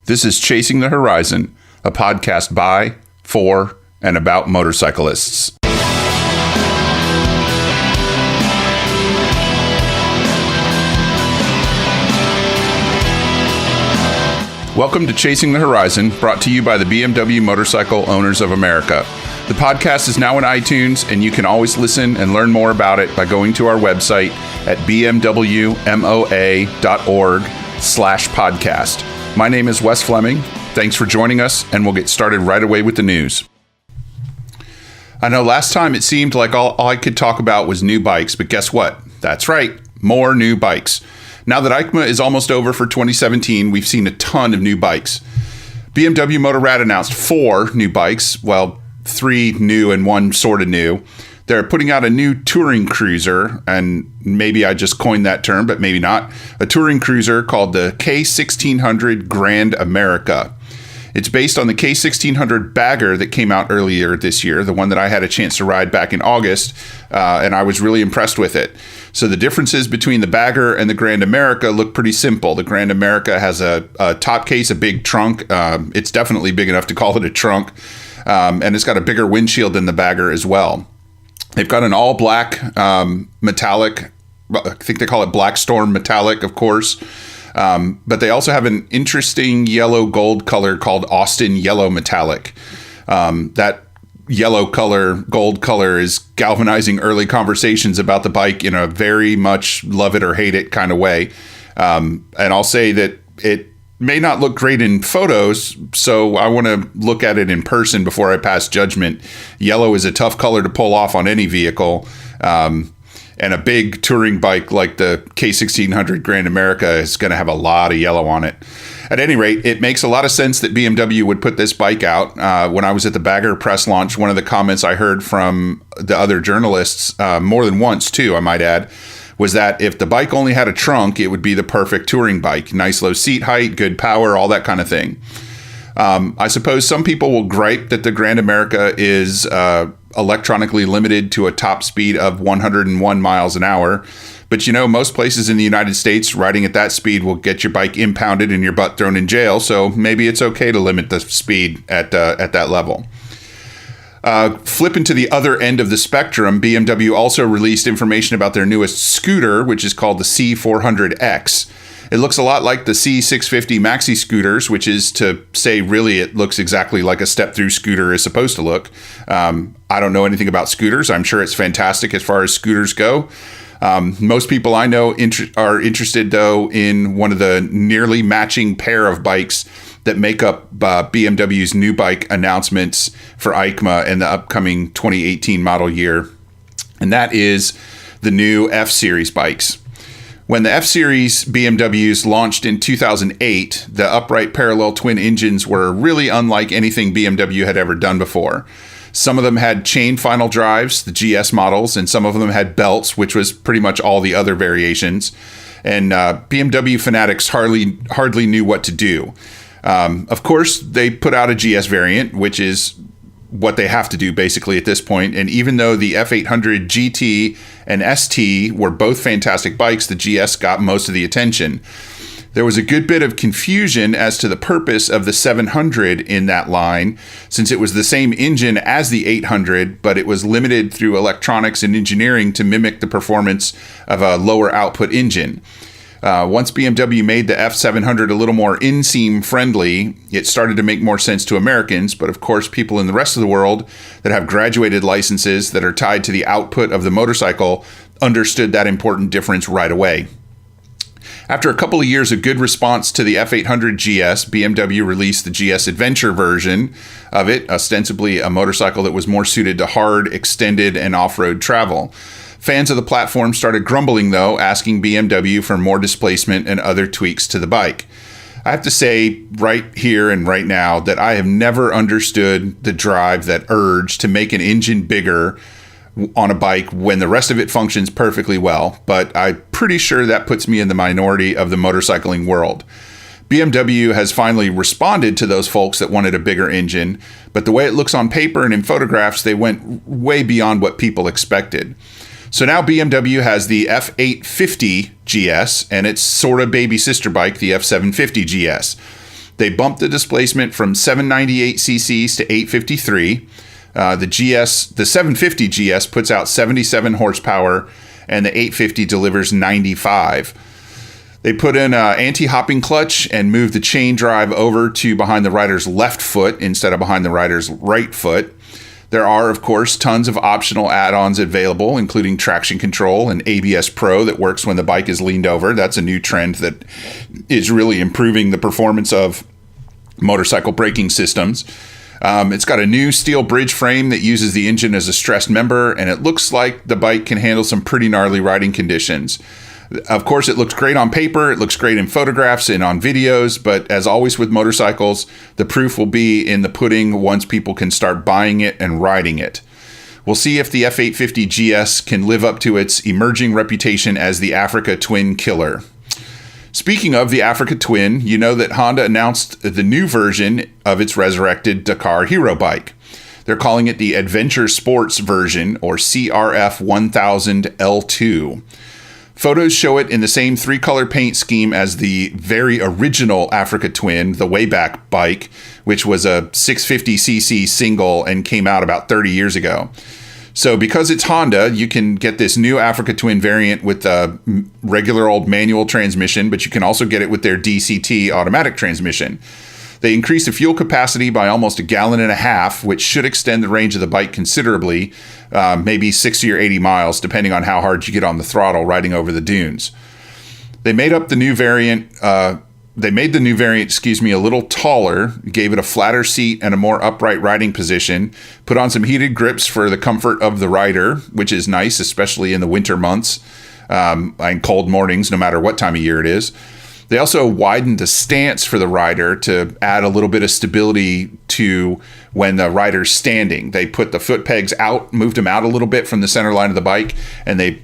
This is Chasing the Horizon, a podcast by, for, and about motorcyclists. Welcome to Chasing the Horizon, brought to you by the BMW Motorcycle Owners of America. The podcast is now in iTunes, and you can always listen and learn more about it by going to our website at bmwmoa.org/podcast. My name is Wes Fleming. Thanks for joining us, and we'll get started right away with the news. I know last time it seemed like all I could talk about was new bikes, but guess what? That's right, more new bikes. Now that EICMA is almost over for 2017, we've seen a ton of new bikes. BMW Motorrad announced 4 new bikes, well, 3 new and 1 sort of new. They're putting out a new touring cruiser, and maybe I just coined that term, but maybe not. A touring cruiser called the K1600 Grand America. It's based on the K1600 Bagger that came out earlier this year, the one that I had a chance to ride back in August, and I was really impressed with it. So the differences between the Bagger and the Grand America look pretty simple. The Grand America has a top case, a big trunk. It's definitely big enough to call it a trunk, and it's got a bigger windshield than the Bagger as well. They've got an all-black metallic, I think they call it Black Storm metallic, of course. But they also have an interesting yellow gold color called Austin Yellow Metallic. That yellow color, gold color is galvanizing early conversations about the bike in a very much love it or hate it kind of way. And I'll say that it may not look great in photos, so I want to look at it in person before I pass judgment. Yellow is a tough color to pull off on any vehicle. And a big touring bike like the K1600 Grand America is going to have a lot of yellow on it. At any rate, it makes a lot of sense that BMW would put this bike out. When I was at the Bagger press launch, one of the comments I heard from the other journalists, more than once too, I might add, was that if the bike only had a trunk, it would be the perfect touring bike. Nice low seat height, good power, all that kind of thing. I suppose some people will gripe that the Grand America is electronically limited to a top speed of 101 miles an hour. But you know, most places in the United States, riding at that speed will get your bike impounded and your butt thrown in jail. So maybe it's okay to limit the speed at that level. Flipping to the other end of the spectrum, BMW also released information about their newest scooter, which is called the C400X. It looks a lot like the C650 maxi scooters, which is to say, really, it looks exactly like a step-through scooter is supposed to look. I don't know anything about scooters. I'm sure it's fantastic as far as scooters go. Most people I know are interested, though, in one of the nearly matching pair of bikes that make up BMW's new bike announcements for EICMA and the upcoming 2018 model year, and that is the new F-Series bikes. When the F-Series BMWs launched in 2008, the upright parallel twin engines were really unlike anything BMW had ever done before. Some of them had chain final drives, the GS models, and some of them had belts, which was pretty much all the other variations. And BMW fanatics hardly knew what to do. Of course, they put out a GS variant, which is what they have to do basically at this point. And even though the F800 GT and ST were both fantastic bikes, the GS got most of the attention. There was a good bit of confusion as to the purpose of the 700 in that line, since it was the same engine as the 800, but it was limited through electronics and engineering to mimic the performance of a lower output engine. Once BMW made the F700 a little more inseam friendly, it started to make more sense to Americans, but of course people in the rest of the world that have graduated licenses that are tied to the output of the motorcycle understood that important difference right away. After a couple of years of good response to the F800 GS, BMW released the GS Adventure version of it, ostensibly a motorcycle that was more suited to hard, extended, and off-road travel. Fans of the platform started grumbling, though, asking BMW for more displacement and other tweaks to the bike. I have to say right here and right now that I have never understood the drive, that urge to make an engine bigger on a bike when the rest of it functions perfectly well, but I'm pretty sure that puts me in the minority of the motorcycling world. BMW has finally responded to those folks that wanted a bigger engine, but the way it looks on paper and in photographs, they went way beyond what people expected. So now BMW has the F850 GS and its sort of baby sister bike, the F750 GS. They bumped the displacement from 798 cc's to 853. The 750 GS puts out 77 horsepower, and the 850 delivers 95. They put in an anti-hopping clutch and moved the chain drive over to behind the rider's left foot instead of behind the rider's right foot. There are, of course, tons of optional add-ons available, including traction control and ABS Pro that works when the bike is leaned over. That's a new trend that is really improving the performance of motorcycle braking systems. It's got a new steel bridge frame that uses the engine as a stressed member, and it looks like the bike can handle some pretty gnarly riding conditions. Of course, it looks great on paper, it looks great in photographs and on videos, but as always with motorcycles, the proof will be in the pudding once people can start buying it and riding it. We'll see if the F850 GS can live up to its emerging reputation as the Africa Twin killer. Speaking of the Africa Twin, you know that Honda announced the new version of its resurrected Dakar Hero bike. They're calling it the Adventure Sports version, or CRF 1000 L2. Photos show it in the same three-color paint scheme as the very original Africa Twin, the Wayback bike, which was a 650cc single and came out about 30 years ago. So because it's Honda, you can get this new Africa Twin variant with a regular old manual transmission, but you can also get it with their DCT automatic transmission. They increased the fuel capacity by almost 1.5 gallons, which should extend the range of the bike considerably, maybe 60 or 80 miles, depending on how hard you get on the throttle riding over the dunes. They made the new variant, a little taller, gave it a flatter seat and a more upright riding position, put on some heated grips for the comfort of the rider, which is nice, especially in the winter months and cold mornings, no matter what time of year it is. They also widened the stance for the rider to add a little bit of stability to when the rider's standing. They put the foot pegs out, moved them out a little bit from the center line of the bike, and they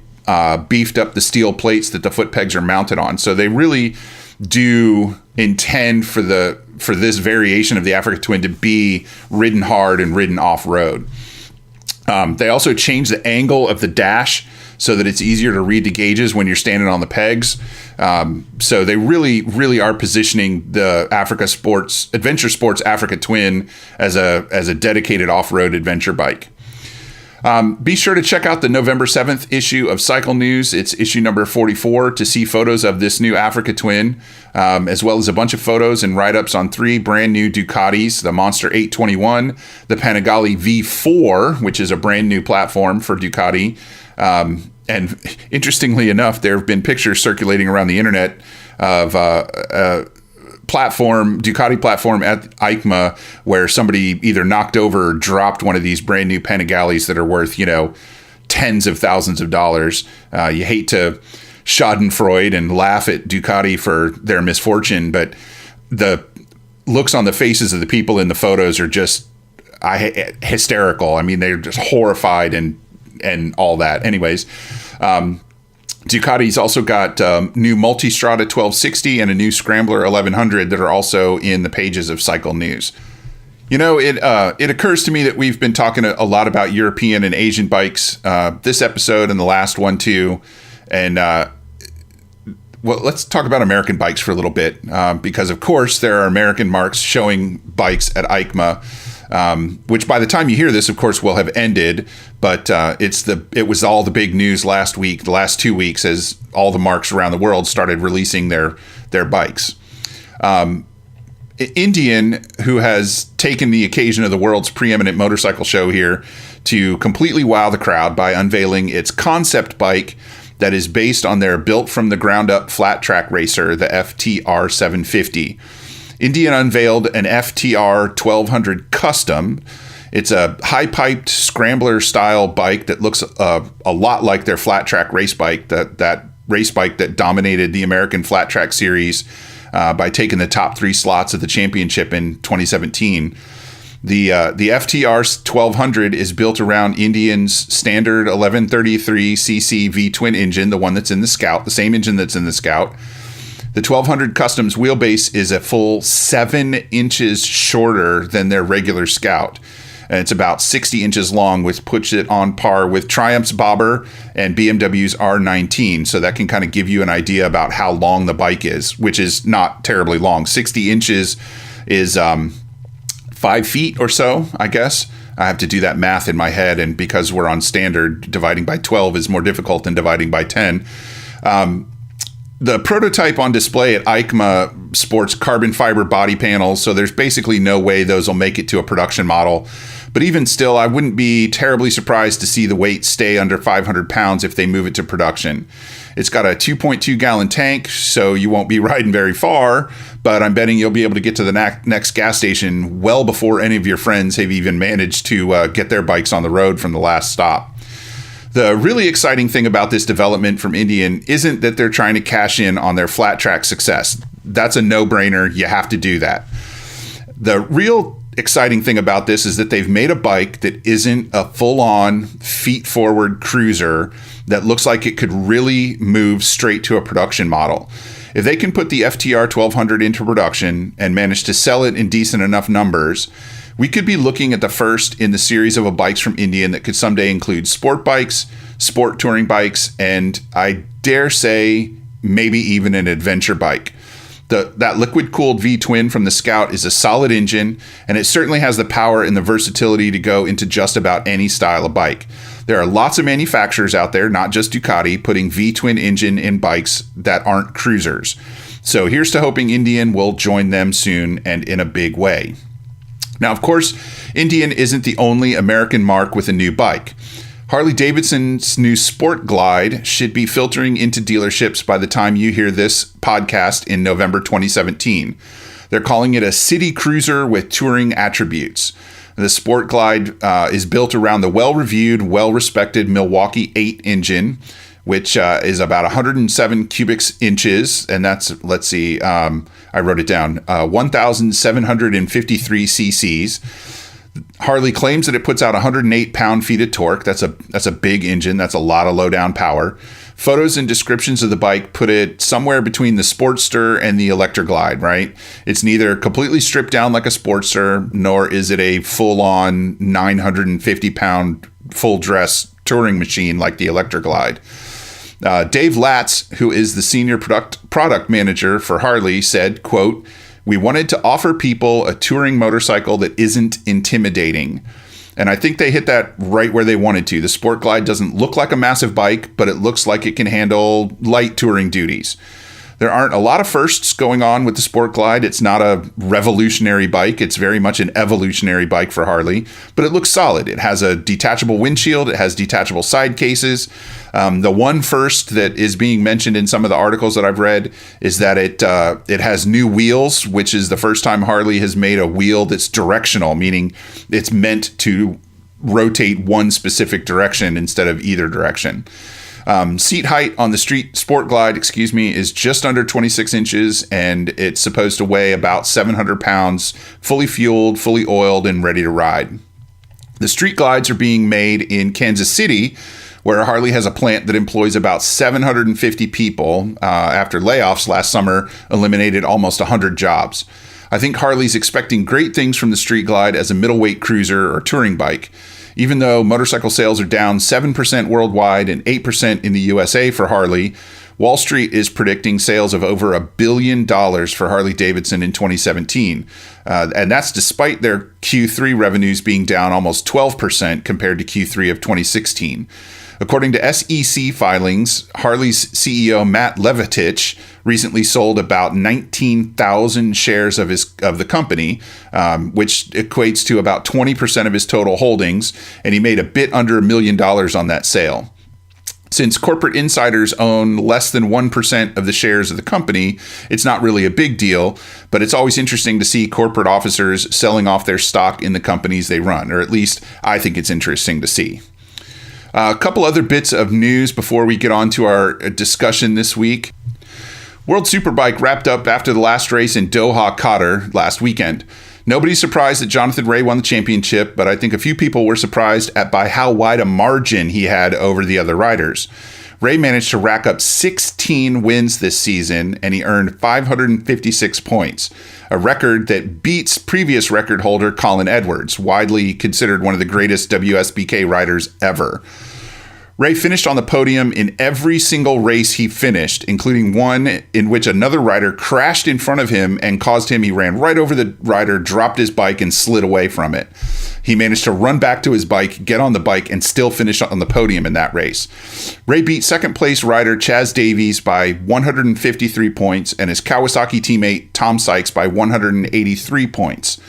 beefed up the steel plates that the foot pegs are mounted on. So they really do intend for this variation of the Africa Twin to be ridden hard and ridden off-road. They also changed the angle of the dash so that it's easier to read the gauges when you're standing on the pegs. So they really are positioning the Adventure Sports Africa Twin as a dedicated off-road adventure bike. Be sure to check out the November 7th issue of Cycle News. It's issue number 44 to see photos of this new Africa Twin, as well as a bunch of photos and write-ups on 3 brand new Ducatis, the Monster 821, the Panigale V4, which is a brand new platform for Ducati. And interestingly enough, there have been pictures circulating around the internet of Ducati platform at EICMA where somebody either knocked over or dropped one of these brand new Panigales that are worth, tens of thousands of dollars. You hate to schadenfreude and laugh at Ducati for their misfortune, but the looks on the faces of the people in the photos are just hysterical. I mean, they're just horrified and all that. Anyways, Ducati's also got new Multistrada 1260 and a new Scrambler 1100 that are also in the pages of Cycle News. It occurs to me that we've been talking a lot about European and Asian bikes this episode and the last one too. And let's talk about American bikes for a little bit because, of course, there are American marks showing bikes at EICMA. Which by the time you hear this, of course, will have ended. But it was all the big news last week, the last 2 weeks, as all the marks around the world started releasing their bikes. Indian, who has taken the occasion of the world's preeminent motorcycle show here to completely wow the crowd by unveiling its concept bike that is based on their built from the ground up flat track racer, the FTR 750. Indian unveiled an FTR 1200 Custom. It's a high-piped scrambler-style bike that looks a lot like their flat track race bike, that race bike that dominated the American Flat Track Series by taking the top 3 slots of the championship in 2017. The FTR 1200 is built around Indian's standard 1133cc V-twin engine, the one that's in the Scout, the same engine that's in the Scout. The 1200 Custom's wheelbase is a full 7 inches shorter than their regular Scout. and it's about 60 inches long, which puts it on par with Triumph's Bobber and BMW's R19. So that can kind of give you an idea about how long the bike is, which is not terribly long. 60 inches is 5 feet or so, I guess. I have to do that math in my head, and because we're on standard, dividing by 12 is more difficult than dividing by 10. The prototype on display at EICMA sports carbon fiber body panels, so there's basically no way those will make it to a production model. But even still, I wouldn't be terribly surprised to see the weight stay under 500 pounds if they move it to production. It's got a 2.2 gallon tank, so you won't be riding very far, but I'm betting you'll be able to get to the next gas station well before any of your friends have even managed to get their bikes on the road from the last stop. The really exciting thing about this development from Indian isn't that they're trying to cash in on their flat track success. That's a no-brainer. You have to do that. The real exciting thing about this is that they've made a bike that isn't a full-on feet-forward cruiser that looks like it could really move straight to a production model. If they can put the FTR 1200 into production and manage to sell it in decent enough numbers, we could be looking at the first in the series of bikes from Indian that could someday include sport bikes, sport touring bikes, and I dare say maybe even an adventure bike. That liquid-cooled V-twin from the Scout is a solid engine, and it certainly has the power and the versatility to go into just about any style of bike. There are lots of manufacturers out there, not just Ducati, putting V-twin engine in bikes that aren't cruisers. So here's to hoping Indian will join them soon and in a big way. Now, of course, Indian isn't the only American marque with a new bike. Harley-Davidson's new Sport Glide should be filtering into dealerships by the time you hear this podcast in November 2017. They're calling it a city cruiser with touring attributes. The Sport Glide is built around the well-reviewed, well-respected Milwaukee 8 engine, which is about 107 cubic inches, and that's, let's see, I wrote it down, 1,753 cc's. Harley claims that it puts out 108 pound-feet of torque. That's a big engine. That's a lot of low-down power. Photos and descriptions of the bike put it somewhere between the Sportster and the Electroglide, right? It's neither completely stripped down like a Sportster, nor is it a full-on 950-pound full-dress touring machine like the Electroglide. Dave Latz, who is the senior product manager for Harley, said, quote, "We wanted to offer people a touring motorcycle that isn't intimidating." And I think they hit that right where they wanted to. The Sport Glide doesn't look like a massive bike, but it looks like it can handle light touring duties. There aren't a lot of firsts going on with the Sport Glide. It's not a revolutionary bike. It's very much an evolutionary bike for Harley, but it looks solid. It has a detachable windshield. It has detachable side cases. The one first that is being mentioned in some of the articles that I've read is that it has new wheels, which is the first time Harley has made a wheel that's directional, meaning it's meant to rotate one specific direction instead of either direction. Seat height on the Sport Glide, is just under 26 inches, and it's supposed to weigh about 700 pounds, fully fueled, fully oiled, and ready to ride. The Street Glides are being made in Kansas City, where Harley has a plant that employs about 750 people after layoffs last summer eliminated almost 100 jobs. I think Harley's expecting great things from the Street Glide as a middleweight cruiser or touring bike. Even though motorcycle sales are down 7% worldwide and 8% in the USA for Harley, Wall Street is predicting sales of over $1 billion for Harley-Davidson in 2017. And that's despite their Q3 revenues being down almost 12% compared to Q3 of 2016. According to SEC filings, Harley's CEO Matt Levatich recently sold about 19,000 shares of the company, which equates to about 20% of his total holdings, and he made a bit under $1 million on that sale. Since corporate insiders own less than 1% of the shares of the company, it's not really a big deal, but it's always interesting to see corporate officers selling off their stock in the companies they run, or at least I think it's interesting to see. A couple other bits of news before we get on to our discussion this week. World Superbike wrapped up after the last race in Doha, Qatar last weekend. Nobody's surprised that Jonathan Rea won the championship, but I think a few people were surprised by how wide a margin he had over the other riders. Ray managed to rack up 16 wins this season, and he earned 556 points, a record that beats previous record holder Colin Edwards, widely considered one of the greatest WSBK riders ever. Ray finished on the podium in every single race he finished, including one in which another rider crashed in front of him and caused him. He ran right over the rider, dropped his bike, and slid away from it. He managed to run back to his bike, get on the bike, and still finish on the podium in that race. Ray beat second place rider Chaz Davies by 153 points and his Kawasaki teammate Tom Sykes by 183 points.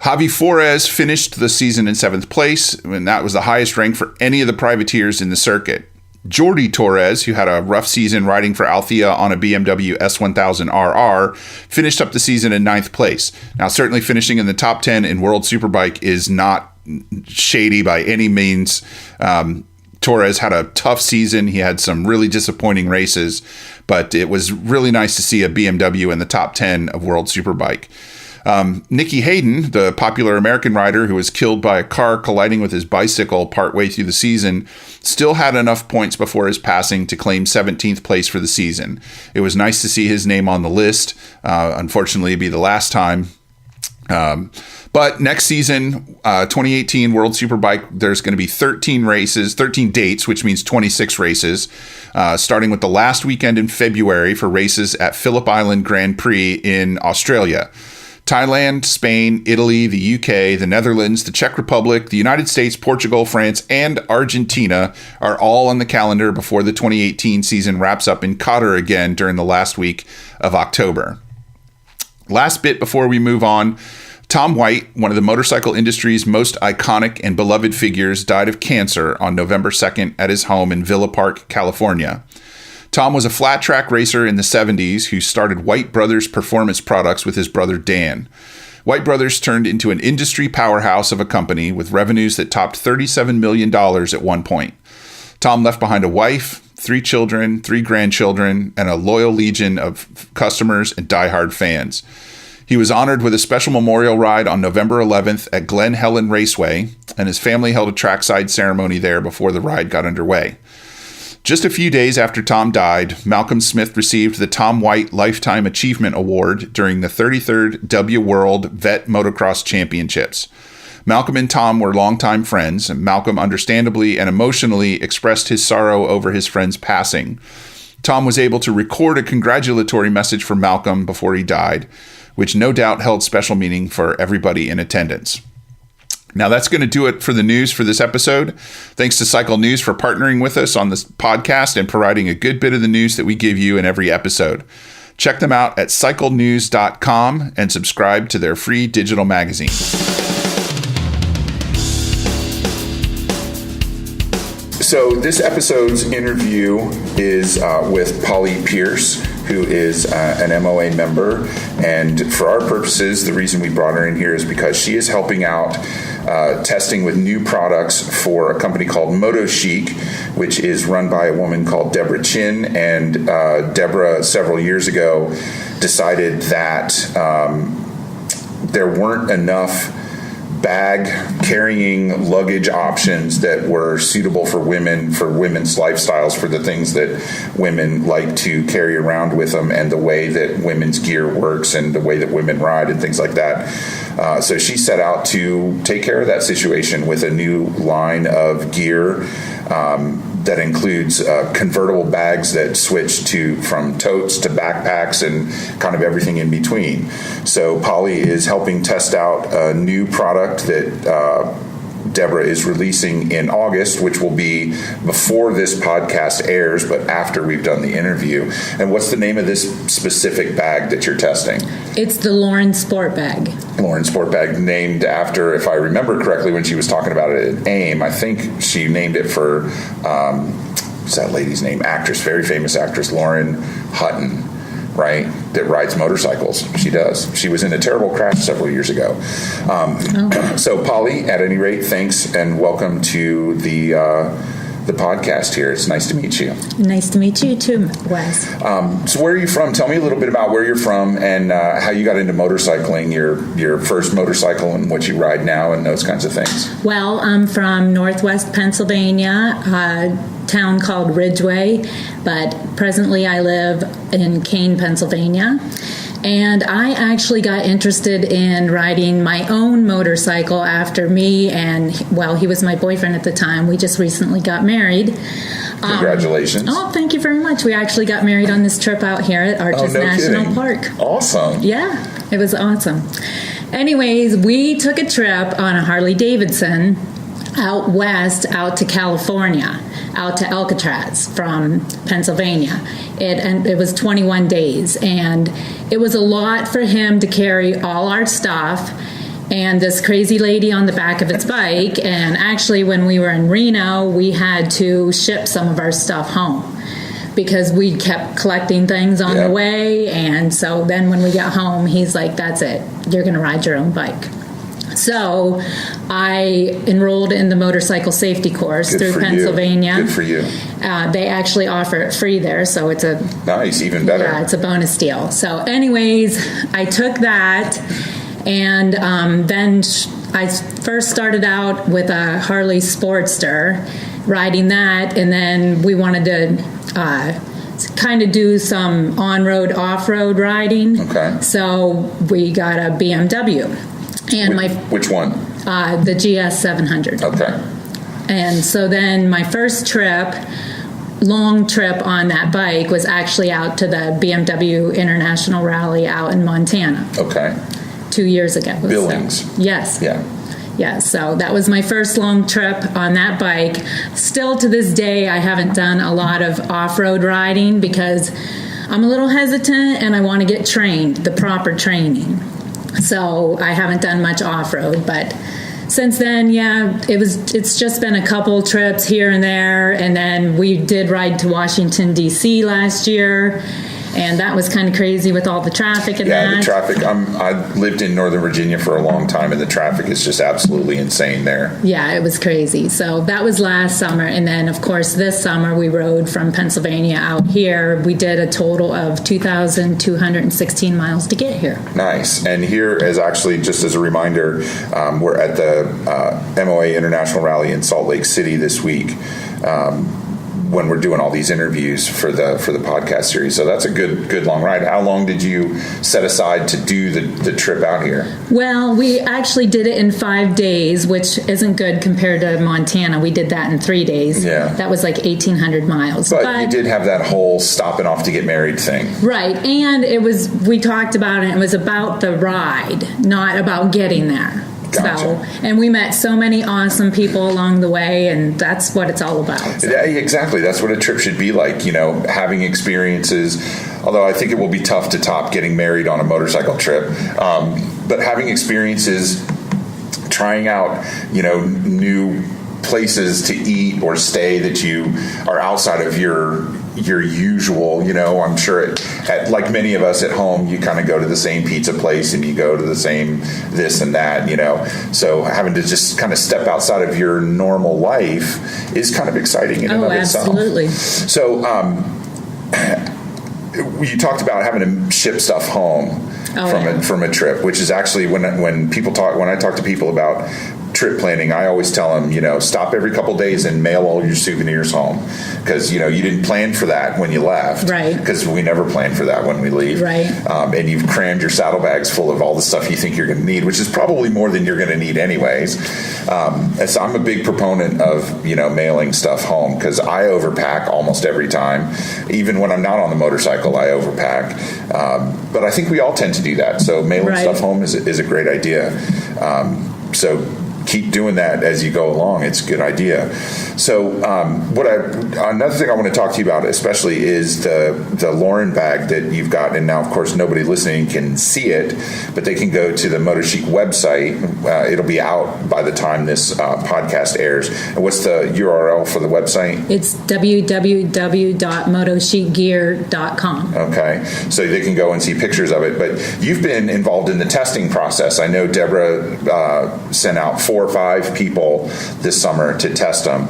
Javi Flores finished the season in 7th place, and that was the highest rank for any of the privateers in the circuit. Jordi Torres, who had a rough season riding for Althea on a BMW S1000RR, finished up the season in 9th place. Now, certainly finishing in the top 10 in World Superbike is not shady by any means. Torres had a tough season. He had some really disappointing races, but it was really nice to see a BMW in the top 10 of World Superbike. Nicky Hayden, the popular American rider who was killed by a car colliding with his bicycle partway through the season, still had enough points before his passing to claim 17th place for the season. It was nice to see his name on the list. Unfortunately, it'd be the last time. But next season, 2018 World Superbike, there's going to be 13 dates, which means 26 races, starting with the last weekend in February for races at Phillip Island Grand Prix in Australia. Thailand, Spain, Italy, the UK, the Netherlands, the Czech Republic, the United States, Portugal, France, and Argentina are all on the calendar before the 2018 season wraps up in Qatar again during the last week of October. Last bit before we move on, Tom White, one of the motorcycle industry's most iconic and beloved figures, died of cancer on November 2nd at his home in Villa Park, California. Tom was a flat track racer in the 70s who started White Brothers Performance Products with his brother Dan. White Brothers turned into an industry powerhouse of a company with revenues that topped $37 million at one point. Tom left behind a wife, 3 children, 3 grandchildren, and a loyal legion of customers and diehard fans. He was honored with a special memorial ride on November 11th at Glen Helen Raceway, and his family held a trackside ceremony there before the ride got underway. Just a few days after Tom died, Malcolm Smith received the Tom White Lifetime Achievement Award during the 33rd W World Vet Motocross Championships. Malcolm and Tom were longtime friends, and Malcolm understandably and emotionally expressed his sorrow over his friend's passing. Tom was able to record a congratulatory message for Malcolm before he died, which no doubt held special meaning for everybody in attendance. Now, that's going to do it for the news for this episode. Thanks to Cycle News for partnering with us on this podcast and providing a good bit of the news that we give you in every episode. Check them out at cyclenews.com and subscribe to their free digital magazine. So this episode's interview is with Polly Pierce, who is an MOA member. And for our purposes, the reason we brought her in here is because she is helping out testing with new products for a company called MotoChic, which is run by a woman called Deborah Chin. And Deborah, several years ago, decided that there weren't enough bag carrying luggage options that were suitable for women's lifestyles, for the things that women like to carry around with them and the way that women's gear works and the way that women ride and things like that. So she set out to take care of that situation with a new line of gear that includes convertible bags that switch from totes to backpacks and kind of everything in between. So Polly is helping test out a new product that Deborah is releasing in August, which will be before this podcast airs, but after we've done the interview. And what's the name of this specific bag that you're testing? It's the Lauren Sport Bag. Lauren Sport Bag, named after, if I remember correctly, when she was talking about it at AIM, I think she named it for, what's that lady's name? Actress, very famous actress, Lauren Hutton, right, that rides motorcycles. She does. She was in a terrible crash several years ago. So, Polly, at any rate, thanks and welcome to the podcast here. It's nice to meet you. Nice to meet you too, Wes. So where are you from? Tell me a little bit about where you're from and how you got into motorcycling, your first motorcycle and what you ride now and those kinds of things. Well, I'm from Northwest Pennsylvania. town called Ridgeway, but presently I live in Kane, Pennsylvania. And I actually got interested in riding my own motorcycle after me and, well, he was my boyfriend at the time. We just recently got married. Congratulations. Oh, thank you very much. We actually got married on this trip out here at Arches National Park. Awesome. Yeah, it was awesome. Anyways, we took a trip on a Harley Davidson out west, out to California, out to Alcatraz from Pennsylvania. It was 21 days, and it was a lot for him to carry all our stuff and this crazy lady on the back of its bike. And actually, when we were in Reno, we had to ship some of our stuff home because we kept collecting things on the way. And so then when we got home, he's like, that's it. You're going to ride your own bike. So I enrolled in the motorcycle safety course through Pennsylvania. Good for you. They actually offer it free there, so it's a... Nice, even better. Yeah, it's a bonus deal. So anyways, I took that, and then I first started out with a Harley Sportster, riding that, and then we wanted to kind of do some on-road, off-road riding. Okay. So we got a BMW. And which one? The GS 700. Okay. And so then my first trip, long trip on that bike, was actually out to the BMW International Rally out in Montana. Okay. 2 years ago. Billings. So, yes. Yeah. Yeah, so that was my first long trip on that bike. Still to this day, I haven't done a lot of off-road riding because I'm a little hesitant and I want to get trained, the proper training. So I haven't done much off-road, but since then, it's just been a couple trips here and there, and then we did ride to Washington, D.C. last year, and that was kind of crazy with all the traffic and that. Yeah, the traffic. I lived in Northern Virginia for a long time, and the traffic is just absolutely insane there. Yeah, it was crazy. So that was last summer, and then, of course, this summer we rode from Pennsylvania out here. We did a total of 2,216 miles to get here. Nice. And here is actually, just as a reminder, we're at the MOA International Rally in Salt Lake City this week. When we're doing all these interviews for the podcast series. So that's a good long ride. How long did you set aside to do the trip out here? Well, we actually did it in 5 days, which isn't good compared to Montana. We did that in 3 days. Yeah. That was like 1,800 miles. But you did have that whole stopping off to get married thing. Right. And we talked about it was about the ride, not about getting there. Gotcha. So, and we met so many awesome people along the way, and that's what it's all about. So. Yeah, exactly. That's what a trip should be like, having experiences. Although I think it will be tough to top getting married on a motorcycle trip. But having experiences, trying out, new places to eat or stay that you are outside of your usual, I'm sure like many of us at home, you kind of go to the same pizza place and you go to the same this and that, so having to just kind of step outside of your normal life is kind of exciting in and of itself. Absolutely. So you talked about having to ship stuff home from a trip, which is actually when I talk to people about trip planning, I always tell them, stop every couple days and mail all your souvenirs home, because you didn't plan for that when you left, right? Because we never plan for that when we leave, right? And you've crammed your saddlebags full of all the stuff you think you're going to need, which is probably more than you're going to need anyways. So I'm a big proponent of mailing stuff home, because I overpack almost every time. Even when I'm not on the motorcycle, I overpack. But I think we all tend to do that. So mailing stuff home is a great idea. So keep doing that as you go along. It's a good idea. So another thing I want to talk to you about especially is the Lauren bag that you've got. And now, of course, nobody listening can see it, but they can go to the MotoChic website. It'll be out by the time this podcast airs. And what's the URL for the website? It's www.motochicgear.com. Okay. So they can go and see pictures of it. But you've been involved in the testing process. I know Deborah sent out 4 or 5 people this summer to test them.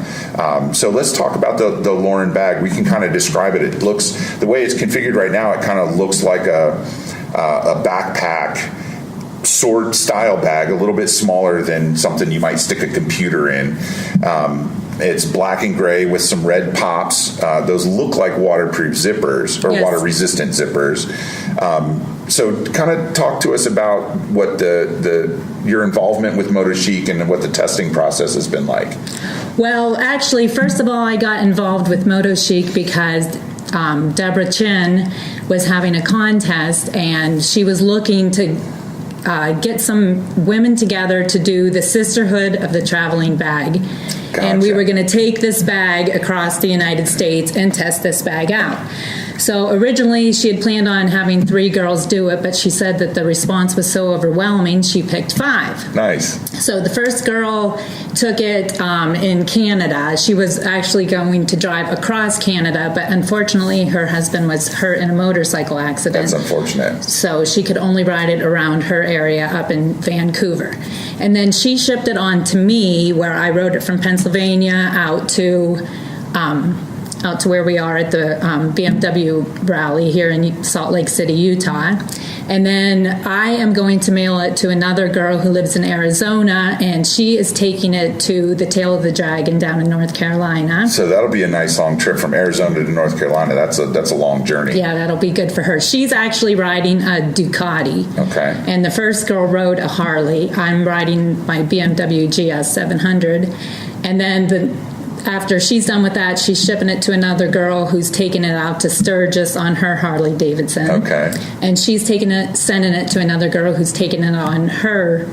So let's talk about the Lauren bag. We can kind of describe it. It looks, the way it's configured right now, it kind of looks like a backpack sword style bag, a little bit smaller than something you might stick a computer in. It's black and gray with some red pops. Those look like waterproof zippers or water-resistant zippers. So kind of talk to us about what your involvement with MotoChic and what the testing process has been like. Well, actually, first of all, I got involved with MotoChic because Deborah Chin was having a contest, and she was looking to get some women together to do the Sisterhood of the Traveling Bag. Gotcha. And we were going to take this bag across the United States and test this bag out. So originally she had planned on having 3 girls do it, but she said that the response was so overwhelming, she picked 5. Nice. So the first girl took it in Canada. She was actually going to drive across Canada, but unfortunately her husband was hurt in a motorcycle accident. That's unfortunate. So she could only ride it around her area up in Vancouver. And then she shipped it on to me, where I rode it from Pennsylvania out to where we are at the BMW rally here in Salt Lake City, Utah. And then I am going to mail it to another girl who lives in Arizona, and she is taking it to the Tail of the Dragon down in North Carolina. So that'll be a nice long trip from Arizona to North Carolina. That's a long journey. Yeah, that'll be good for her. She's actually riding a Ducati. Okay. And the first girl rode a Harley. I'm riding my BMW GS 700. And then after she's done with that, she's shipping it to another girl who's taking it out to Sturgis on her Harley Davidson. Okay. And she's sending it to another girl who's taking it on her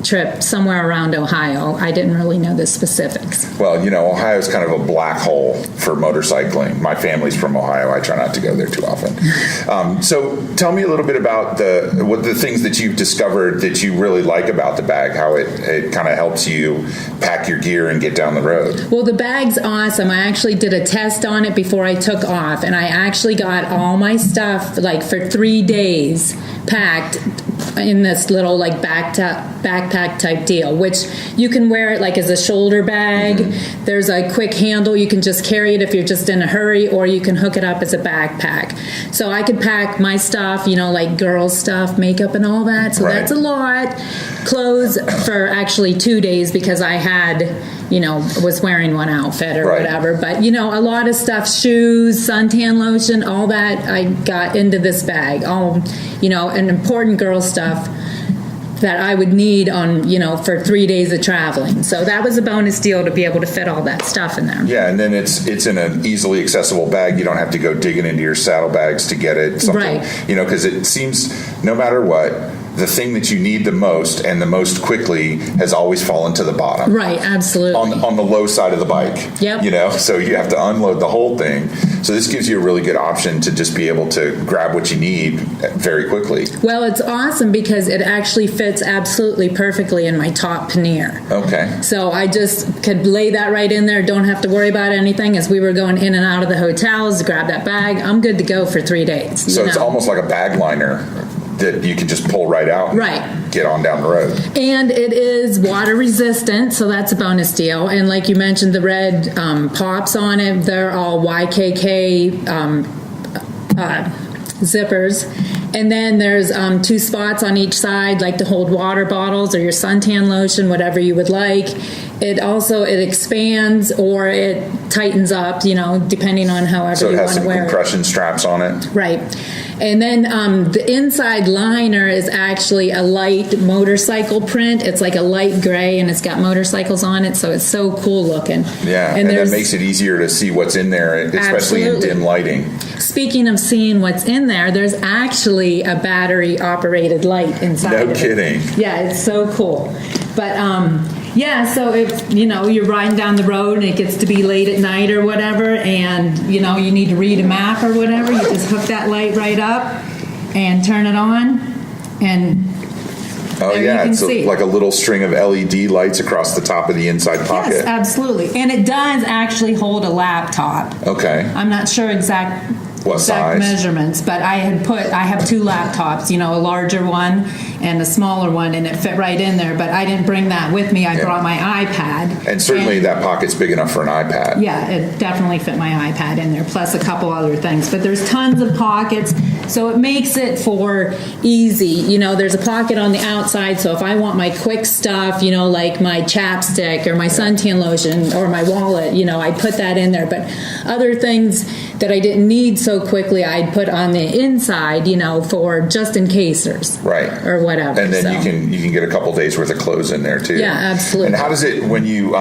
trip somewhere around Ohio. I didn't really know the specifics. Well, Ohio's kind of a black hole for motorcycling. My family's from Ohio. I try not to go there too often. So tell me a little bit about the things that you've discovered that you really like about the bag, how it kind of helps you pack your gear and get down the road. Well, the bag's awesome. I actually did a test on it before I took off, and I actually got all my stuff for 3 days packed in this little backpack type deal, which you can wear it like as a shoulder bag. Mm-hmm. There's a quick handle. You can just carry it if you're just in a hurry, or you can hook it up as a backpack. So I could pack my stuff, like girls' stuff, makeup and all that. So That's a lot. Clothes for actually 2 days because I had, was wearing one outfit or whatever. But, a lot of stuff, shoes, suntan lotion, all that I got into this bag. All, an important girl stuff that I would need on, for 3 days of traveling. So that was a bonus deal to be able to fit all that stuff in there. Yeah, and then it's in an easily accessible bag. You don't have to go digging into your saddlebags to get it. Right. Because it seems no matter what, the thing that you need the most and the most quickly has always fallen to the bottom. Right, absolutely. On the low side of the bike. Yep. So you have to unload the whole thing. So this gives you a really good option to just be able to grab what you need very quickly. Well, it's awesome because it actually fits absolutely perfectly in my top pannier. Okay. So I just could lay that right in there, don't have to worry about anything. As we were going in and out of the hotels, grab that bag, I'm good to go for 3 days. So it's almost like a bag liner that you can just pull right out and get on down the road. And it is water resistant, so that's a bonus deal. And like you mentioned, the red pops on it, they're all YKK zippers. And then there's 2 spots on each side, like to hold water bottles or your suntan lotion, whatever you would like. It expands or it tightens up, depending on however you want to wear it. So it has some compression straps on it. Right. And then the inside liner is actually a light motorcycle print. It's like a light gray, and it's got motorcycles on it, so it's so cool looking. Yeah, and that makes it easier to see what's in there, especially in dim lighting. Speaking of seeing what's in there, there's actually a battery-operated light inside of it. No kidding. Yeah, it's so cool. But so if you're riding down the road and it gets to be late at night or whatever, and you need to read a map or whatever, you just hook that light right up and turn it on, and it's like a little string of LED lights across the top of the inside pocket. Yes, absolutely. And it does actually hold a laptop. Okay. I'm not sure exact size measurements, but I have 2 laptops, a larger one and a smaller one, and it fit right in there. But I didn't bring that with me. I brought my iPad. And certainly that pocket's big enough for an iPad. Yeah, it definitely fit my iPad in there, plus a couple other things. But there's tons of pockets, so it makes it for easy. You know, there's a pocket on the outside, so if I want my quick stuff, you know, like my chapstick or my suntan lotion or my wallet, you know, I put that in there. But other things that I didn't need so quickly, I'd put on the inside, you know, for just in casers. Right. Or whatever. And then you can get a couple days worth of clothes in there too. Yeah, absolutely. And how does it, when you,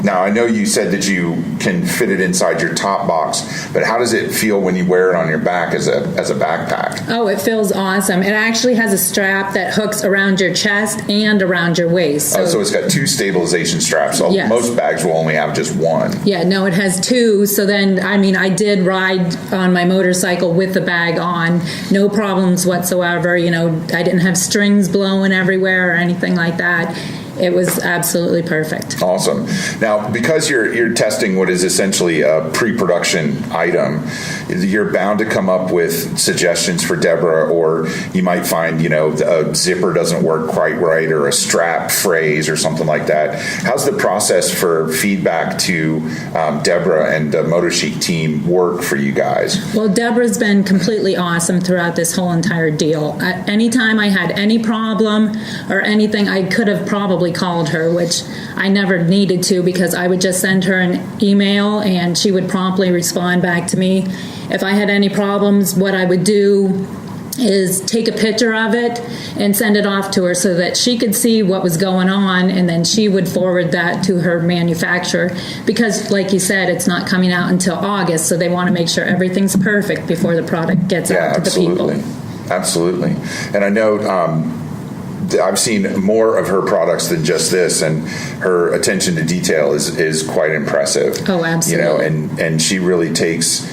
now I know you said that you can fit it inside your top box, but how does it feel when you wear it on your back as a backpack? Oh, it feels awesome. It actually has a strap that hooks around your chest and around your waist. So it's got 2 stabilization straps. So yes. Most bags will only have just one. Yeah, no, it has 2. So then, I mean, I did ride on my motorcycle with the bag on. No problems whatsoever. You know, I didn't have strings blowing everywhere or anything like that. It was absolutely perfect. Awesome. Now, because you're testing what is essentially a pre-production item, you're bound to come up with suggestions for Deborah, or you might find, you know, a zipper doesn't work quite right, or a strap phrase or something like that. How's the process for feedback to Deborah and the MotoChic team work for you guys? Well, Deborah's been completely awesome throughout this whole entire deal. Anytime I had any problem or anything, I could have probably called her, which I never needed to, because I would just send her an email and she would promptly respond back to me. If I had any problems, what I would do is take a picture of it and send it off to her so that she could see what was going on, and then she would forward that to her manufacturer, because like you said, it's not coming out until August, so they want to make sure everything's perfect before the product gets out to the people. Absolutely. And I know I've seen more of her products than just this, and her attention to detail is quite impressive. Oh, absolutely. You know, and she really takes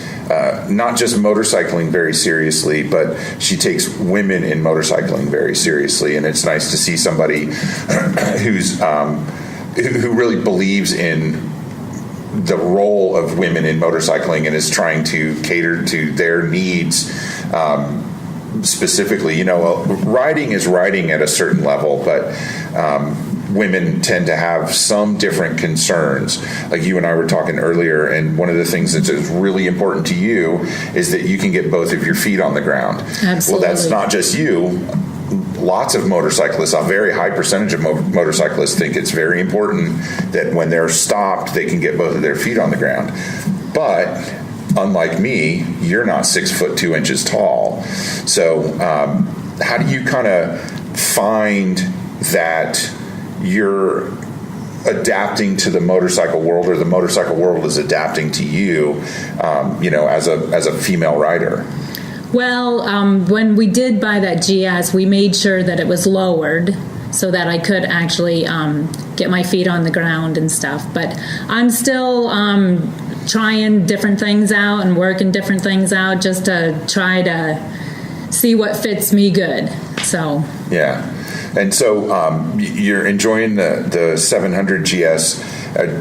not just motorcycling very seriously, but she takes women in motorcycling very seriously. And it's nice to see somebody who really believes in the role of women in motorcycling and is trying to cater to their needs. Specifically, you know, riding is riding at a certain level, but women tend to have some different concerns. Like you and I were talking earlier, and one of the things that is really important to you is that you can get both of your feet on the ground. Absolutely. Well, that's not just you. Lots of motorcyclists, a very high percentage of motorcyclists think it's very important that when they're stopped, they can get both of their feet on the ground. But unlike me, you're not 6'2" tall. So how do you kind of find that you're adapting to the motorcycle world, or the motorcycle world is adapting to you, you know, as a female rider? Well, when we did buy that GS, we made sure that it was lowered so that I could actually get my feet on the ground and stuff. But I'm still trying different things out and working different things out just to try to see what fits me good. So yeah. And so you're enjoying the 700 GS.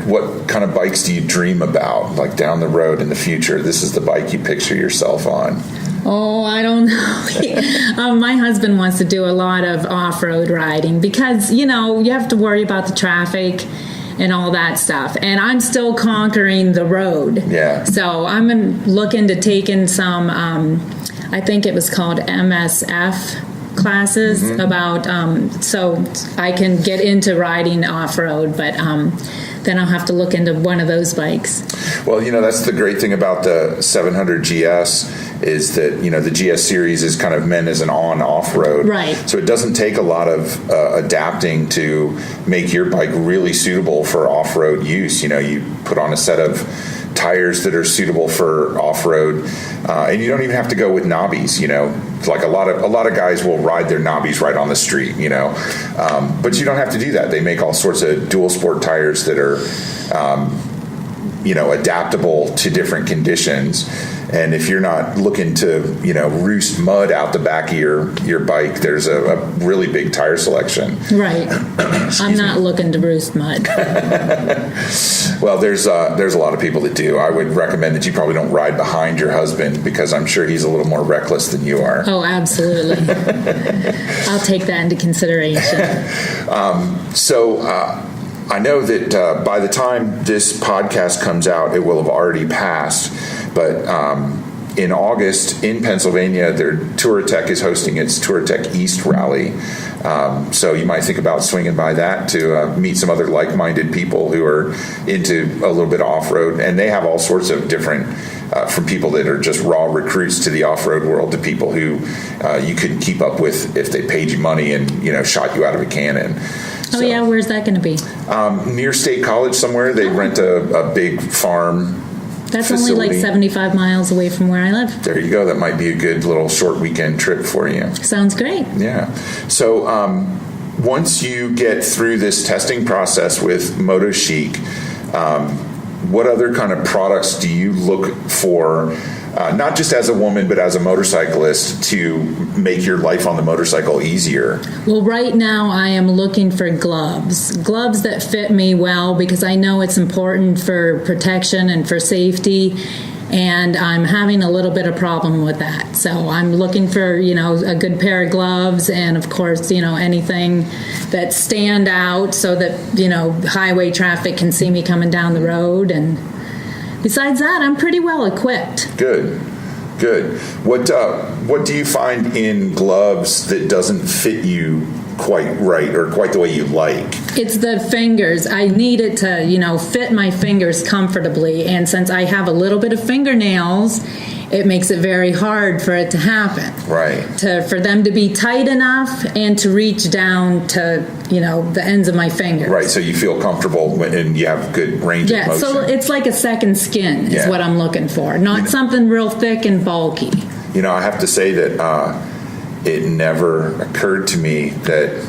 What kind of bikes do you dream about, like down the road in the future? This is the bike you picture yourself on. Oh, I don't know. My husband wants to do a lot of off-road riding because, you know, you have to worry about the traffic and all that stuff. And I'm still conquering the road. Yeah. So I'm looking to take in some, I think it was called MSF classes about, so I can get into riding off-road, but then I'll have to look into one of those bikes. Well, you know, that's the great thing about the 700 GS is that, you know, the GS series is kind of meant as an on-off road. Right. So it doesn't take a lot of adapting to make your bike really suitable for off-road use. You know, you put on a set of tires that are suitable for off-road, and you don't even have to go with knobbies. You know, like a lot of guys will ride their knobbies right on the street. You know, but you don't have to do that. They make all sorts of dual sport tires that are, you know, adaptable to different conditions. And if you're not looking to, roost mud out the back of your bike, there's a really big tire selection. Right. I'm not looking to roost mud. Well, there's a lot of people that do. I would recommend that you probably don't ride behind your husband, because I'm sure he's a little more reckless than you are. Oh, absolutely. I'll take that into consideration. I know that by the time this podcast comes out, it will have already passed. But in August in Pennsylvania, their TourTech is hosting its TourTech East Rally. So you might think about swinging by that to meet some other like-minded people who are into a little bit of off-road. And they have all sorts of different, from people that are just raw recruits to the off-road world, to people who you couldn't keep up with if they paid you money and, shot you out of a cannon. Oh, yeah. Where's that going to be? Near State College somewhere. They rent a big farm. That's facility. only like 75 miles away from where I live. There you go. That might be a good little short weekend trip for you. Sounds great. Yeah. So once you get through this testing process with MotoChic, what other kind of products do you look for, not just as a woman, but as a motorcyclist, to make your life on the motorcycle easier? Well, right now I am looking for gloves that fit me well, because I know it's important for protection and for safety. And I'm having a little bit of problem with that. So I'm looking for, a good pair of gloves, and of course, anything that stand out so that, highway traffic can see me coming down the road. And besides that, I'm pretty well equipped. Good. What do you find in gloves that doesn't fit you quite right, or quite the way you like? It's the fingers. I need it to, fit my fingers comfortably. And since I have a little bit of fingernails, it makes it very hard for it to happen. Right. For them to be tight enough and to reach down to, the ends of my fingers. Right, so you feel comfortable and you have good range of motion. Yeah, so it's like a second skin is what I'm looking for. Not something real thick and bulky. I have to say that it never occurred to me that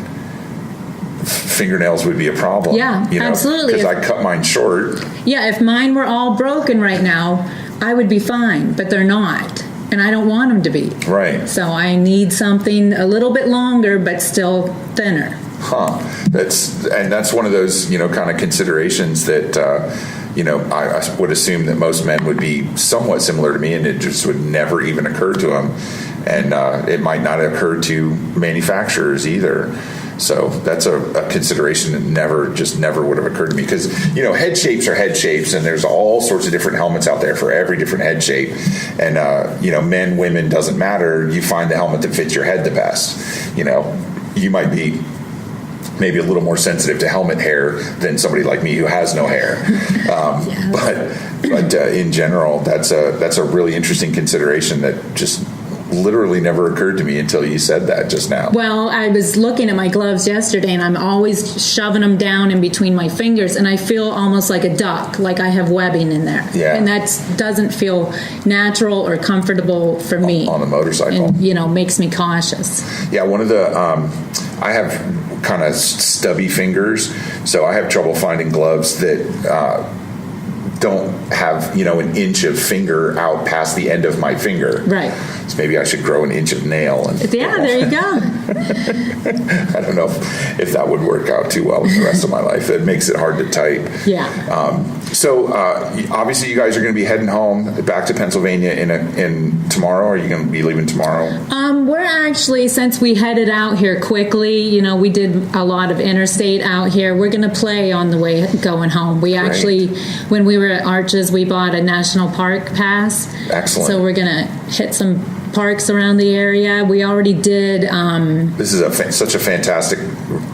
fingernails would be a problem. Yeah, absolutely. Because I cut mine short. Yeah, if mine were all broken right now, I would be fine, but they're not. And I don't want them to be. Right. So I need something a little bit longer, but still thinner. Huh. That's one of those, kind of considerations that, I would assume that most men would be somewhat similar to me, and it just would never even occur to them. And it might not occur to manufacturers either. So that's a consideration that never would have occurred to me, because, head shapes are head shapes, and there's all sorts of different helmets out there for every different head shape. And, men, women, doesn't matter. You find the helmet that fits your head the best. You might be maybe a little more sensitive to helmet hair than somebody like me who has no hair. But in general, that's a really interesting consideration that just literally never occurred to me until you said that just now. Well, I was looking at my gloves yesterday, and I'm always shoving them down in between my fingers, and I feel almost like a duck, like I have webbing in there. Yeah. And that doesn't feel natural or comfortable for me. On a motorcycle. And, makes me cautious. Yeah, one of the, I have kind of stubby fingers, so I have trouble finding gloves that don't have, an inch of finger out past the end of my finger. Right. So maybe I should grow an inch of nail. Yeah, there you go. I don't know if that would work out too well with the rest of my life. It makes it hard to type. Yeah. So obviously you guys are going to be heading home back to Pennsylvania in tomorrow. Are you going to be leaving tomorrow? We're actually, since we headed out here quickly, we did a lot of interstate out here. We're going to play on the way going home. We actually, when we were at Arches, we bought a national park pass. Excellent. So we're going to hit some parks around the area. We already did. This is such a fantastic.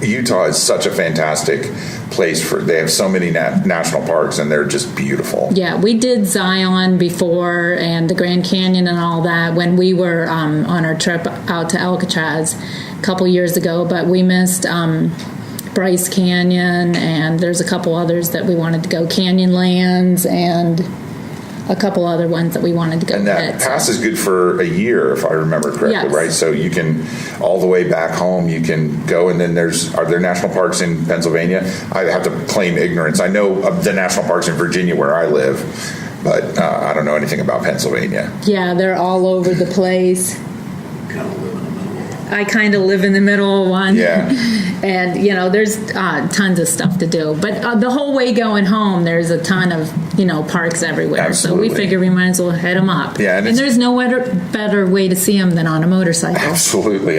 Utah is such a fantastic place they have so many national parks, and they're just beautiful. Yeah, we did Zion before, and the Grand Canyon and all that when we were on our trip out to Alcatraz a couple years ago, but we missed Bryce Canyon, and there's a couple others that we wanted to go, Canyonlands, and a couple other ones that we wanted to go. And that pass is good for a year, if I remember correctly, yes. Right? So you can, all the way back home, you can go, and then are there national parks in Pennsylvania? I have to claim ignorance. I know of the national parks in Virginia where I live, but I don't know anything about Pennsylvania. Yeah, they're all over the place. I kind of live in the middle of one. Yeah. And, there's tons of stuff to do. But the whole way going home, there's a ton of, parks everywhere. Absolutely. So we figure we might as well head them up. Yeah, and there's no better way to see them than on a motorcycle. Absolutely.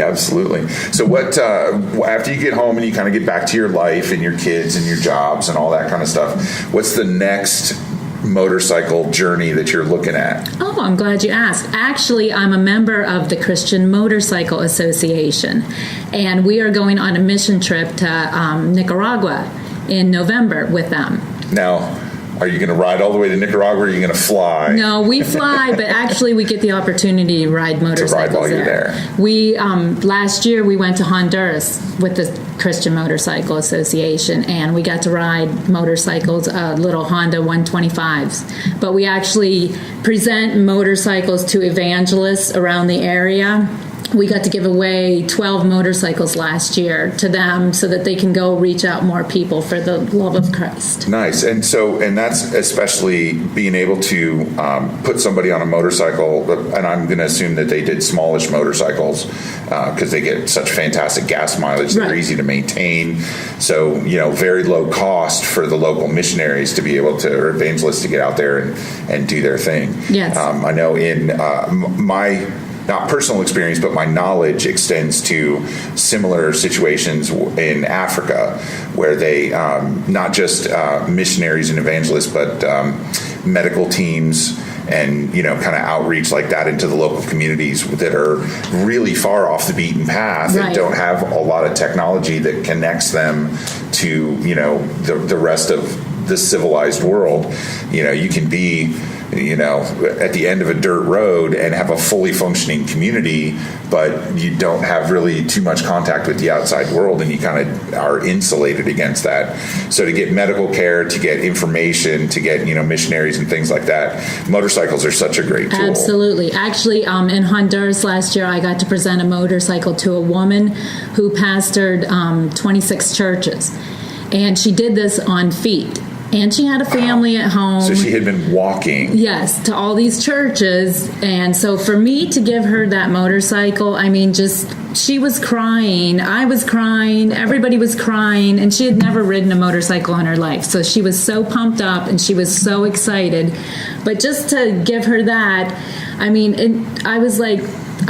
So what, after you get home and you kind of get back to your life and your kids and your jobs and all that kind of stuff, what's the next motorcycle journey that you're looking at? Oh, I'm glad you asked. Actually, I'm a member of the Christian Motorcycle Association, and we are going on a mission trip to Nicaragua in November with them. Now, are you going to ride all the way to Nicaragua, or are you going to fly? No, we fly, but actually we get the opportunity to ride motorcycles to ride while you're there. We last year we went to Honduras with the Christian Motorcycle Association, and we got to ride motorcycles, little Honda 125s. But we actually present motorcycles to evangelists around the area. We got to give away 12 motorcycles last year to them so that they can go reach out more people for the love of Christ. Nice. And that's especially being able to put somebody on a motorcycle, and I'm going to assume that they did smallish motorcycles because they get such fantastic gas mileage. They're easy to maintain. So, very low cost for the local missionaries to be able to, or evangelists to get out there and do their thing. Yes. I know in my not personal experience, but my knowledge extends to similar situations in Africa where they, not just missionaries and evangelists, but medical teams and, kind of outreach like that into the local communities that are really far off the beaten path and don't have a lot of technology that connects them to, the rest of the civilized world. You can be at the end of a dirt road and have a fully functioning community, but you don't have really too much contact with the outside world, and you kind of are insulated against that. So to get medical care, to get information, to get, missionaries and things like that, motorcycles are such a great tool. Absolutely. Actually, in Honduras last year, I got to present a motorcycle to a woman who pastored 26 churches. And she did this on feet. And she had a family at home. So she had been walking. Yes, to all these churches. And so for me to give her that motorcycle, she was crying. I was crying. Everybody was crying. And she had never ridden a motorcycle in her life. So she was so pumped up and she was so excited. But just to give her that, I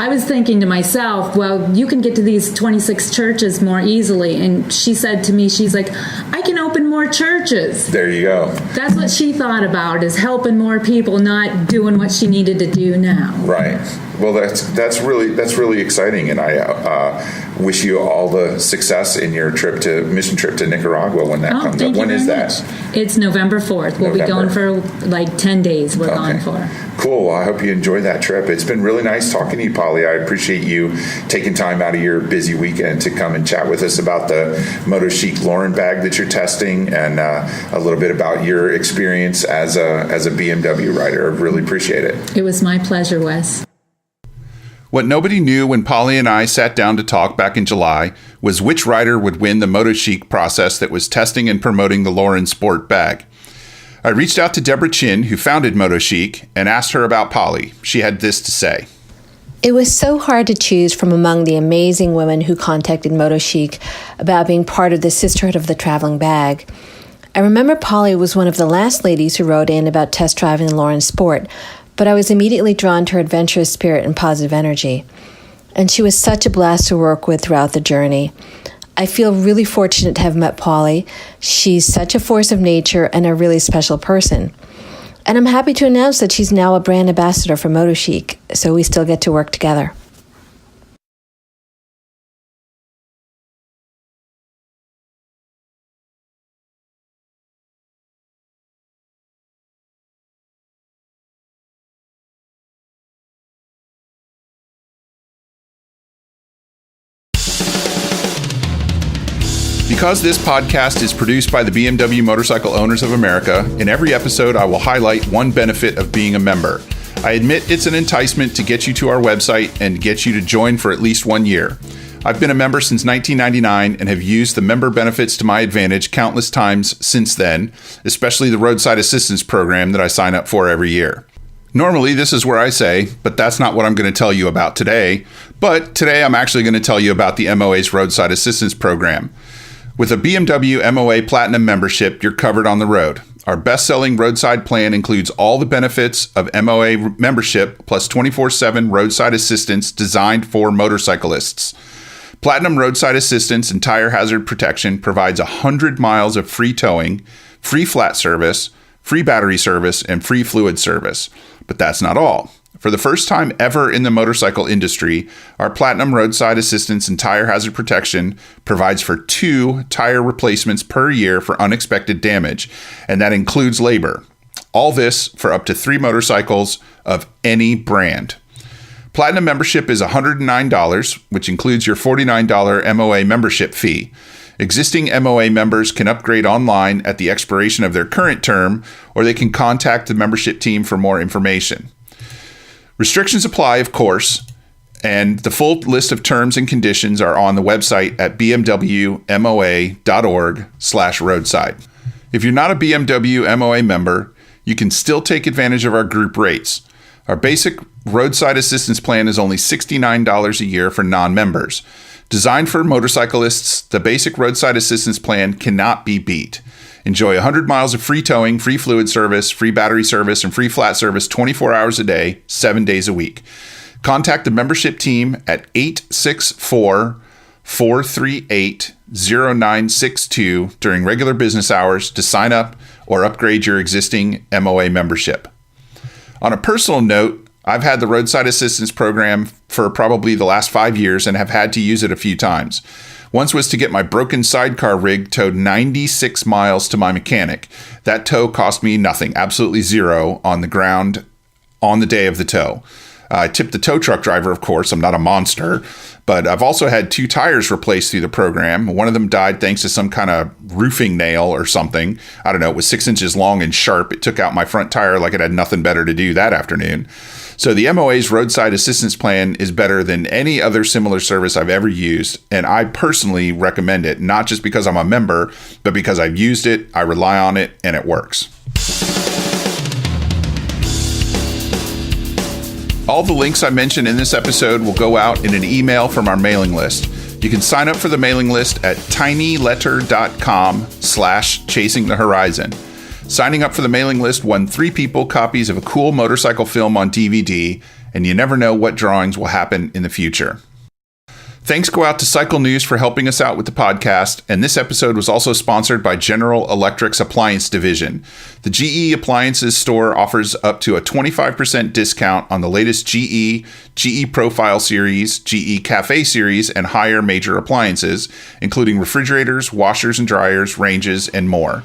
was thinking to myself, well, you can get to these 26 churches more easily. And she said to me, she's like, I can open more churches. There you go. That's what she thought about, is helping more people, not doing what she needed to do now. Right. Well, that's really exciting, and I wish you all the success in your mission trip to Nicaragua when that comes up. When is that? It's November 4th. We'll be going for 10 days. We're going for. Cool. Well, I hope you enjoy that trip. It's been really nice talking to you, Polly. I appreciate you taking time out of your busy weekend to come and chat with us about the MotoChic Lauren bag that you're testing, and a little bit about your experience as a BMW rider. I really appreciate it. It was my pleasure, Wes. What nobody knew when Polly and I sat down to talk back in July was which rider would win the MotoChic process that was testing and promoting the Lauren Sport bag. I reached out to Deborah Chin, who founded MotoChic, and asked her about Polly. She had this to say. It was so hard to choose from among the amazing women who contacted MotoChic about being part of the Sisterhood of the Traveling Bag. I remember Polly was one of the last ladies who wrote in about test driving the Lauren Sport, but I was immediately drawn to her adventurous spirit and positive energy. And she was such a blast to work with throughout the journey. I feel really fortunate to have met Polly. She's such a force of nature and a really special person. And I'm happy to announce that she's now a brand ambassador for MotoChic, so we still get to work together. Because this podcast is produced by the BMW Motorcycle Owners of America, in every episode I will highlight one benefit of being a member. I admit it's an enticement to get you to our website and get you to join for at least 1 year. I've been a member since 1999 and have used the member benefits to my advantage countless times since then, especially the roadside assistance program that I sign up for every year. Normally, this is where I say, but that's not what I'm going to tell you about today. But today, I'm actually going to tell you about the MOA's roadside assistance program. With a BMW MOA Platinum membership, you're covered on the road. Our best-selling roadside plan includes all the benefits of MOA membership plus 24/7 roadside assistance designed for motorcyclists. Platinum Roadside Assistance and Tire Hazard Protection provides 100 miles of free towing, free flat service, free battery service, and free fluid service. But that's not all. For the first time ever in the motorcycle industry, our Platinum Roadside Assistance and Tire Hazard Protection provides for 2 tire replacements per year for unexpected damage, and that includes labor. All this for up to 3 motorcycles of any brand. Platinum membership is $109, which includes your $49 MOA membership fee. Existing MOA members can upgrade online at the expiration of their current term, or they can contact the membership team for more information. Restrictions apply, of course, and the full list of terms and conditions are on the website at bmwmoa.org/roadside. If you're not a BMW MOA member, you can still take advantage of our group rates. Our basic roadside assistance plan is only $69 a year for non-members. Designed for motorcyclists, the basic roadside assistance plan cannot be beat. Enjoy 100 miles of free towing, free fluid service, free battery service, and free flat service 24 hours a day, 7 days a week. Contact the membership team at 864-438-0962 during regular business hours to sign up or upgrade your existing MOA membership. On a personal note, I've had the roadside assistance program for probably the last 5 years and have had to use it a few times. Once was to get my broken sidecar rig towed 96 miles to my mechanic. That tow cost me nothing, absolutely zero on the ground on the day of the tow. I tipped the tow truck driver, of course. I'm not a monster, but I've also had 2 tires replaced through the program. One of them died thanks to some kind of roofing nail or something. I don't know. It was 6 inches long and sharp. It took out my front tire like it had nothing better to do that afternoon. So the MOA's roadside assistance plan is better than any other similar service I've ever used, and I personally recommend it, not just because I'm a member, but because I've used it, I rely on it, and it works. All the links I mentioned in this episode will go out in an email from our mailing list. You can sign up for the mailing list at tinyletter.com/chasingthehorizon. Signing up for the mailing list won 3 people copies of a cool motorcycle film on DVD, and you never know what drawings will happen in the future. Thanks go out to Cycle News for helping us out with the podcast, and this episode was also sponsored by General Electric's Appliance Division. The GE Appliances store offers up to a 25% discount on the latest GE Profile Series, GE Cafe Series, and higher major appliances, including refrigerators, washers and dryers, ranges, and more.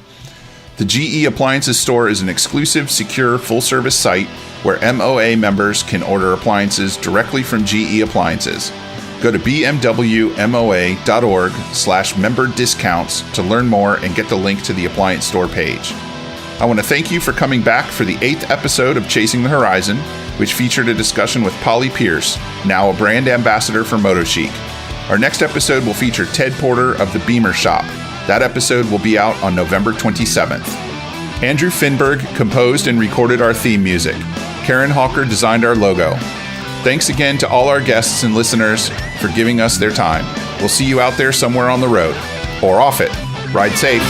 The GE Appliances store is an exclusive, secure, full-service site where MOA members can order appliances directly from GE Appliances. Go to bmwmoa.org/member discounts to learn more and get the link to the appliance store page. I want to thank you for coming back for the 8th episode of Chasing the Horizon, which featured a discussion with Polly Pierce, now a brand ambassador for MotoChic. Our next episode will feature Ted Porter of the Beamer Shop. That episode will be out on November 27th. Andrew Finberg composed and recorded our theme music. Karen Hawker designed our logo. Thanks again to all our guests and listeners for giving us their time. We'll see you out there somewhere on the road, or off it. Ride safe.